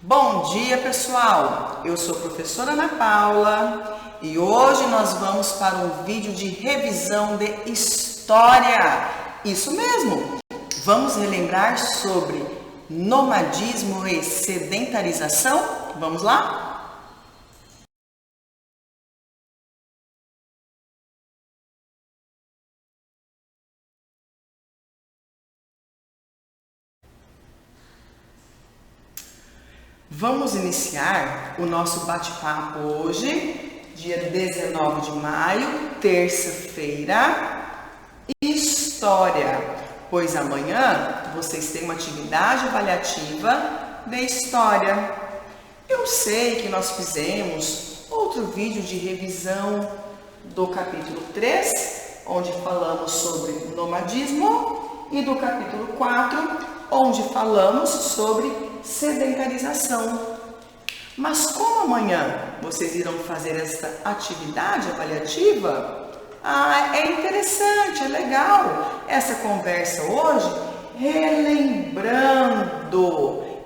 Bom dia, pessoal! Eu sou a professora Ana Paula e hoje nós vamos para um vídeo de revisão de história. Isso mesmo! Vamos relembrar sobre nomadismo e sedentarização? Vamos lá? Vamos iniciar o nosso bate-papo hoje, dia 19 de maio, terça-feira, História, pois amanhã vocês têm uma atividade avaliativa de História. Eu sei que nós fizemos outro vídeo de revisão do capítulo 3, onde falamos sobre nomadismo, e do capítulo 4, onde falamos sobre sedentarização. Mas como amanhã vocês irão fazer esta atividade avaliativa, é interessante, é legal essa conversa hoje,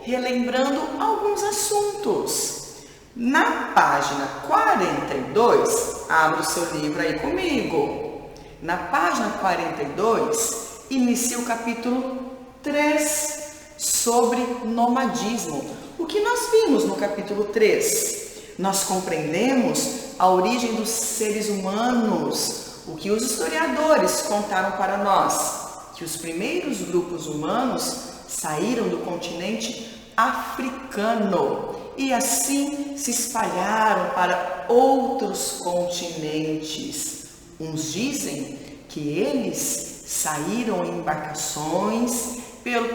relembrando alguns assuntos. Na página 42, abra o seu livro aí comigo. Na página 42, inicia o capítulo 3 sobre nomadismo. O que nós vimos no capítulo 3? Nós compreendemos a origem dos seres humanos, o que os historiadores contaram para nós, que os primeiros grupos humanos saíram do continente africano e assim se espalharam para outros continentes. Uns dizem que eles saíram em embarcações,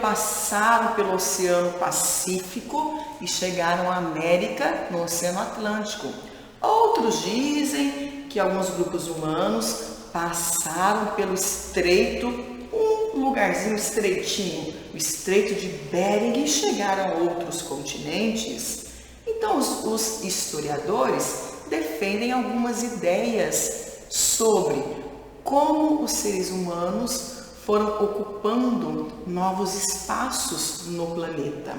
passaram pelo Oceano Pacífico e chegaram à América no Oceano Atlântico. Outros dizem que alguns grupos humanos passaram pelo estreito, um lugarzinho estreitinho, o Estreito de Bering, e chegaram a outros continentes. Então, os historiadores defendem algumas ideias sobre como os seres humanos foram ocupando novos espaços no planeta.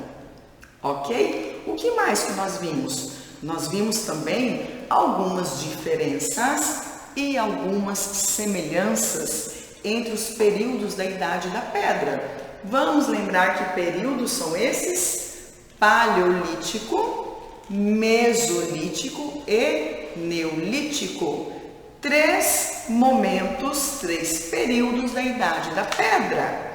Ok? O que mais que nós vimos? Nós vimos também algumas diferenças e algumas semelhanças entre os períodos da Idade da Pedra. Vamos lembrar que períodos são esses? Paleolítico, Mesolítico e Neolítico. Três períodos da Idade da Pedra: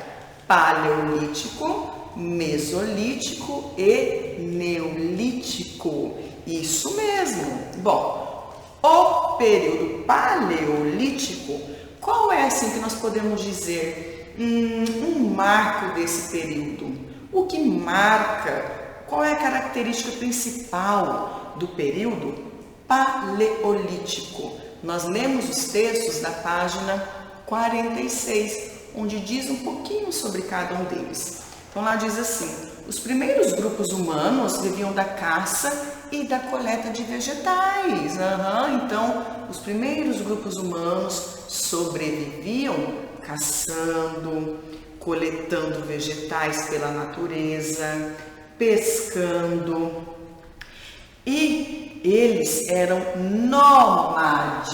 Paleolítico, Mesolítico e Neolítico. Isso mesmo. Bom, o período Paleolítico, qual é assim que nós podemos dizer um marco desse período? O que marca? Qual é a característica principal do período Paleolítico? Nós lemos os textos da página 46, onde diz um pouquinho sobre cada um deles. Então lá diz assim: os primeiros grupos humanos viviam da caça e da coleta de vegetais. Então, os primeiros grupos humanos sobreviviam caçando, coletando vegetais pela natureza, pescando. E eles eram nômades.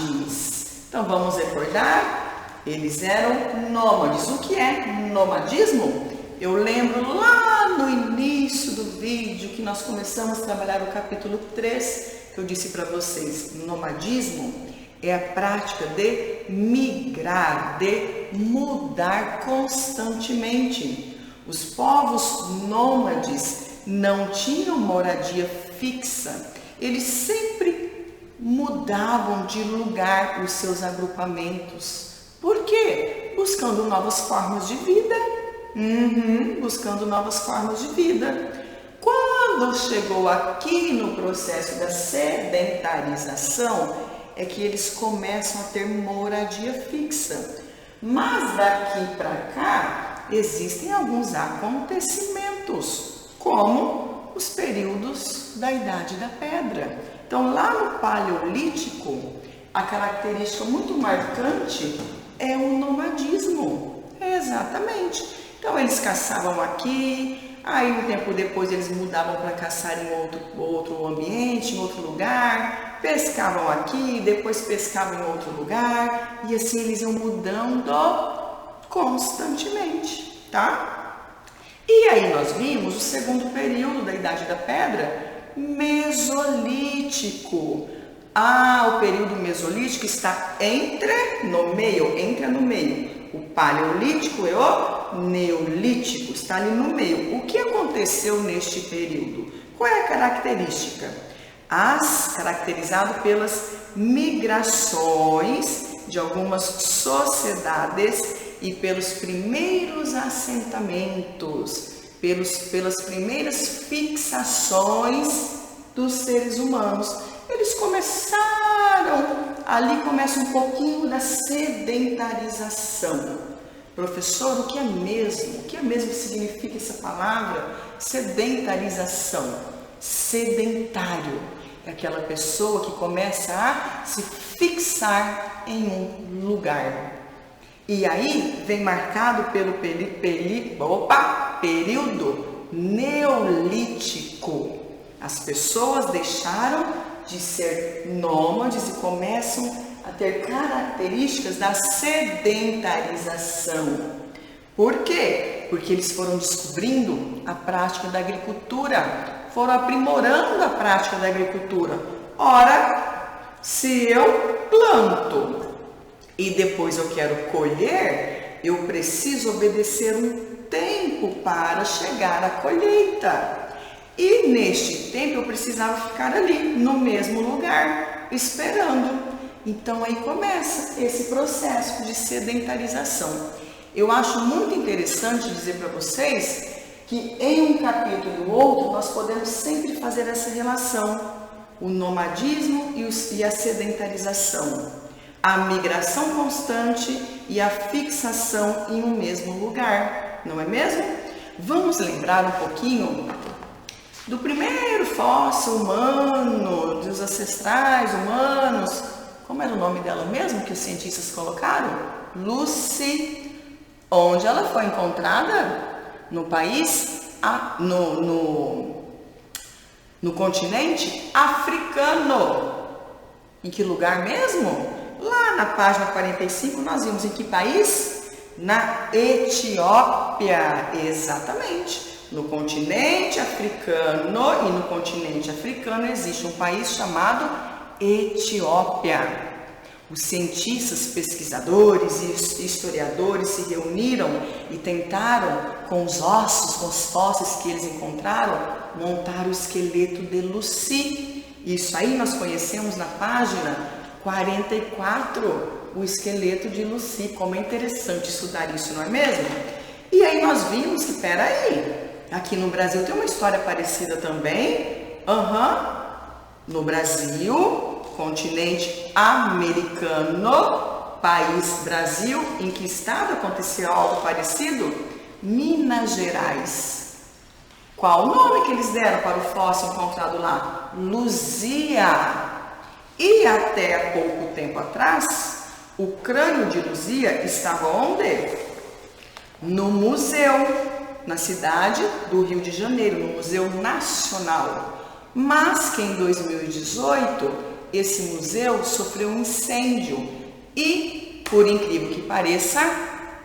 Então vamos recordar? Eles eram nômades. O que é nomadismo? Eu lembro lá no início do vídeo que nós começamos a trabalhar o capítulo 3, que eu disse para vocês, nomadismo é a prática de migrar, de mudar constantemente. Os povos nômades não tinham moradia fixa, eles sempre mudavam de lugar os seus agrupamentos. Por quê? Buscando novas formas de vida. Buscando novas formas de vida. Quando chegou aqui no processo da sedentarização, é que eles começam a ter moradia fixa. Mas daqui para cá, existem alguns acontecimentos, como os períodos da Idade da Pedra. Então, lá no Paleolítico, a característica muito marcante é o nomadismo. Exatamente. Então, eles caçavam aqui, aí um tempo depois eles mudavam para caçar em outro ambiente, em outro lugar, pescavam aqui, depois pescavam em outro lugar, e assim eles iam mudando constantemente, tá? E aí nós vimos o segundo período da Idade da Pedra, Mesolítico. O período Mesolítico está no meio. O Paleolítico e o Neolítico está ali no meio. O que aconteceu neste período? Qual é a característica? Caracterizado pelas migrações de algumas sociedades e pelos primeiros assentamentos, pelas primeiras fixações dos seres humanos. Eles ali começa um pouquinho da sedentarização. Professor, o que é mesmo que significa essa palavra sedentarização? Sedentário é aquela pessoa que começa a se fixar em um lugar. E aí vem marcado pelo período neolítico. As pessoas deixaram de ser nômades e começam a ter características da sedentarização. Por quê? Porque eles foram descobrindo a prática da agricultura, foram aprimorando a prática da agricultura. Ora, se eu planto e depois eu quero colher, eu preciso obedecer um tempo para chegar à colheita. E neste tempo eu precisava ficar ali, no mesmo lugar, esperando. Então aí começa esse processo de sedentarização. Eu acho muito interessante dizer para vocês que em um capítulo e o outro nós podemos sempre fazer essa relação. O nomadismo e a sedentarização. A migração constante e a fixação em um mesmo lugar. Não é mesmo? Vamos lembrar um pouquinho do primeiro fóssil humano, dos ancestrais humanos. Como era o nome dela mesmo que os cientistas colocaram? Lucy. Onde ela foi encontrada? No país, no continente africano. Em que lugar mesmo? Lá na página 45 nós vimos em que país? Na Etiópia, exatamente. No continente africano, e no continente africano existe um país chamado Etiópia. Os cientistas, pesquisadores e historiadores se reuniram e tentaram, com os ossos, com os fósseis que eles encontraram, montar o esqueleto de Lucy. Isso aí nós conhecemos na página 44, o esqueleto de Lucy. Como é interessante estudar isso, não é mesmo? E aí nós vimos que, peraí, aqui no Brasil tem uma história parecida também. No Brasil, continente americano, país Brasil. Em que estado aconteceu algo parecido? Minas Gerais. Qual o nome que eles deram para o fóssil encontrado lá? Luzia. E até há pouco tempo atrás, o crânio de Luzia estava onde? No museu, na cidade do Rio de Janeiro, no Museu Nacional. Mas que em 2018, esse museu sofreu um incêndio e, por incrível que pareça,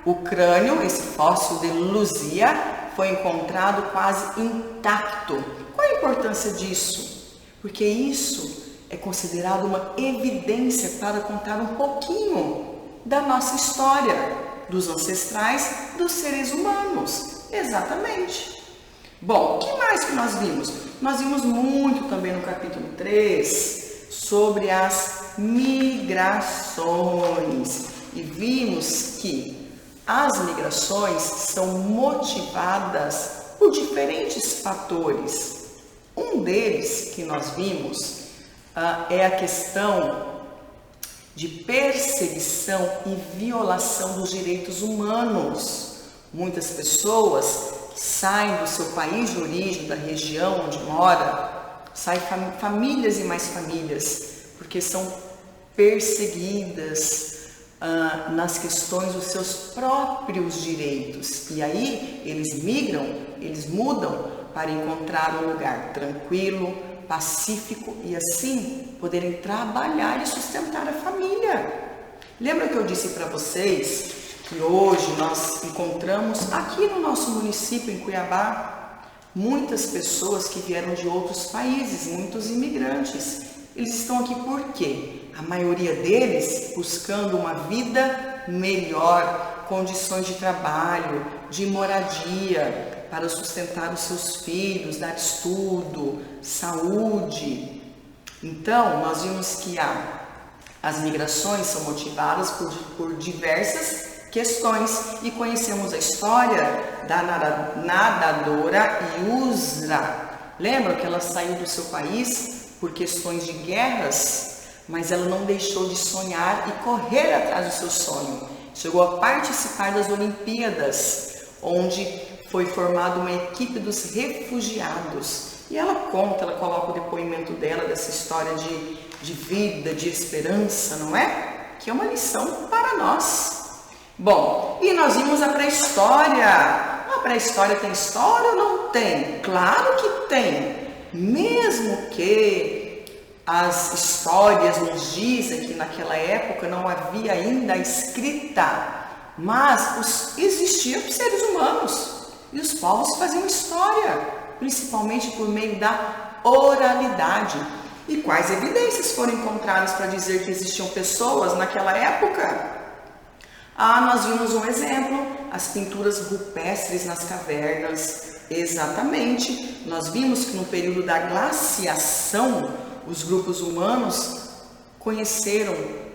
o crânio, esse fóssil de Luzia, foi encontrado quase intacto. Qual a importância disso? Porque isso é considerado uma evidência para contar um pouquinho da nossa história, dos ancestrais, dos seres humanos. Exatamente. Bom, o que mais que nós vimos? Nós vimos muito também no capítulo 3 sobre as migrações. E vimos que as migrações são motivadas por diferentes fatores. Um deles que nós vimos é a questão de perseguição e violação dos direitos humanos. Muitas pessoas saem do seu país de origem, da região onde mora, saem famílias e mais famílias, porque são perseguidas nas questões dos seus próprios direitos. E aí eles migram, eles mudam para encontrar um lugar tranquilo, pacífico e assim poderem trabalhar e sustentar a família. Lembra que eu disse para vocês que hoje nós encontramos aqui no nosso município, em Cuiabá, muitas pessoas que vieram de outros países, muitos imigrantes. Eles estão aqui por quê? A maioria deles buscando uma vida melhor, condições de trabalho, de moradia, para sustentar os seus filhos, dar estudo, saúde. Então, nós vimos que as migrações são motivadas por diversas questões e conhecemos a história da nadadora Yusra. Lembram que ela saiu do seu país por questões de guerras, mas ela não deixou de sonhar e correr atrás do seu sonho. Chegou a participar das Olimpíadas, onde foi formada uma equipe dos refugiados. E ela conta, ela coloca o depoimento dela dessa história de vida, de esperança, não é? Que é uma lição para nós. Bom, e nós vimos a pré-história. A pré-história tem história ou não tem? Claro que tem. Mesmo que as histórias nos dizem que naquela época não havia ainda a escrita, mas existiam seres humanos e os povos faziam história, principalmente por meio da oralidade. E quais evidências foram encontradas para dizer que existiam pessoas naquela época? Nós vimos um exemplo, as pinturas rupestres nas cavernas. Exatamente, nós vimos que no período da glaciação, os grupos humanos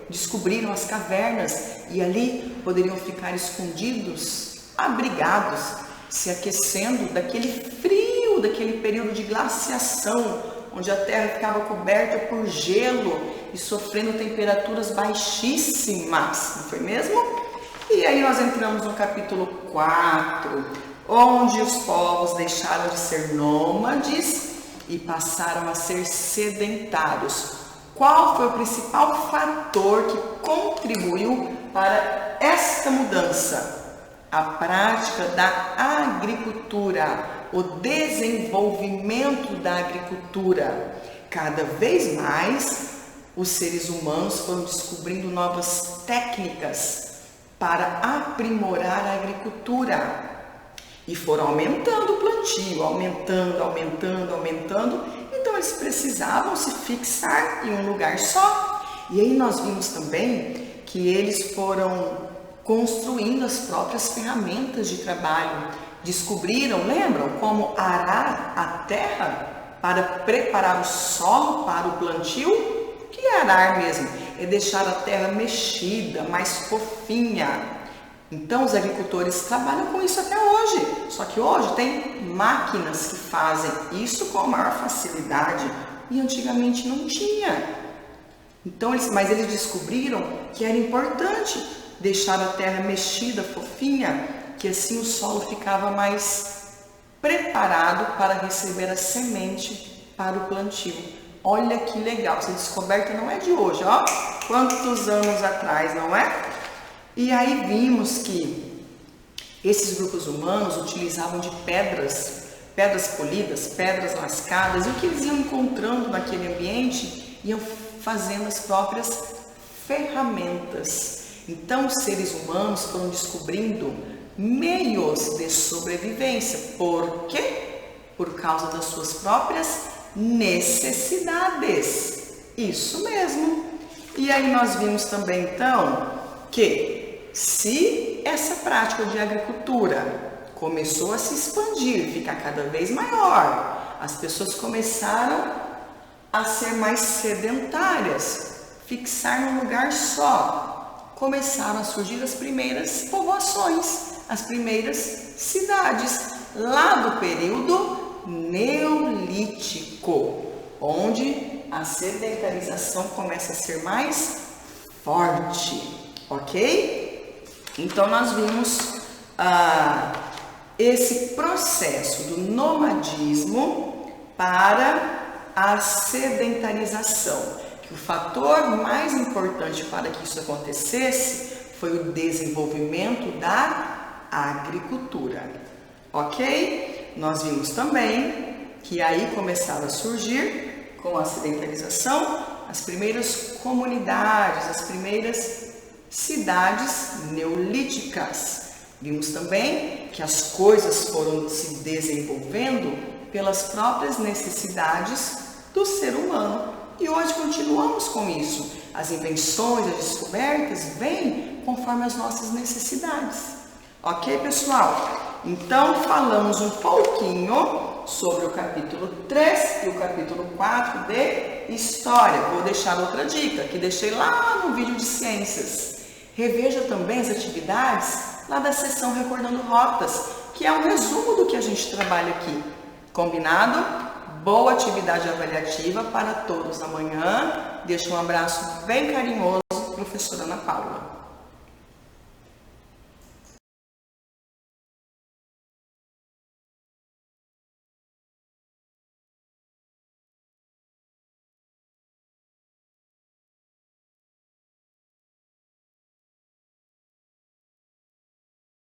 descobriram as cavernas e ali poderiam ficar escondidos, abrigados, se aquecendo daquele frio, daquele período de glaciação, onde a terra ficava coberta por gelo e sofrendo temperaturas baixíssimas, não foi mesmo? E aí nós entramos no capítulo 4, onde os povos deixaram de ser nômades e passaram a ser sedentários. Qual foi o principal fator que contribuiu para esta mudança? A prática da agricultura, o desenvolvimento da agricultura. Cada vez mais, os seres humanos foram descobrindo novas técnicas para aprimorar a agricultura. E foram aumentando o plantio, aumentando. Então eles precisavam se fixar em um lugar só. E aí nós vimos também que eles foram construindo as próprias ferramentas de trabalho. Descobriram, lembram, como arar a terra para preparar o solo para o plantio? O que é arar mesmo? É deixar a terra mexida, mais fofinha. Então os agricultores trabalham com isso até hoje, só que hoje tem máquinas que fazem isso com a maior facilidade e antigamente não tinha. Então, mas eles descobriram que era importante deixar a terra mexida, fofinha, que assim o solo ficava mais preparado para receber a semente para o plantio. Olha que legal, essa descoberta não é de hoje, ó, quantos anos atrás, não é? E aí vimos que esses grupos humanos utilizavam de pedras polidas, pedras lascadas, e o que eles iam encontrando naquele ambiente, iam fazendo as próprias ferramentas. Então os seres humanos foram descobrindo meios de sobrevivência. Por quê? Por causa das suas próprias necessidades. Isso mesmo. E aí nós vimos também então que se essa prática de agricultura começou a se expandir, ficar cada vez maior, as pessoas começaram a ser mais sedentárias, fixar num lugar só. Começaram a surgir as primeiras povoações, as primeiras cidades, lá do período neolítico, onde a sedentarização começa a ser mais forte, ok? Então nós vimos esse processo do nomadismo para a sedentarização. que o fator mais importante para que isso acontecesse foi o desenvolvimento da agricultura, ok? Nós vimos também que aí começaram a surgir, com a sedentarização, as primeiras comunidades, as primeiras cidades neolíticas. Vimos também que as coisas foram se desenvolvendo pelas próprias necessidades do ser humano. E hoje continuamos com isso. As invenções, as descobertas vêm conforme as nossas necessidades. Ok, pessoal? Então, falamos um pouquinho sobre o capítulo 3 e o capítulo 4 de História. Vou deixar outra dica, que deixei lá no vídeo de Ciências. Reveja também as atividades lá da sessão Recordando Rotas, que é um resumo do que a gente trabalha aqui. Combinado? Boa atividade avaliativa para todos amanhã. Deixo um abraço bem carinhoso, professora Ana Paula.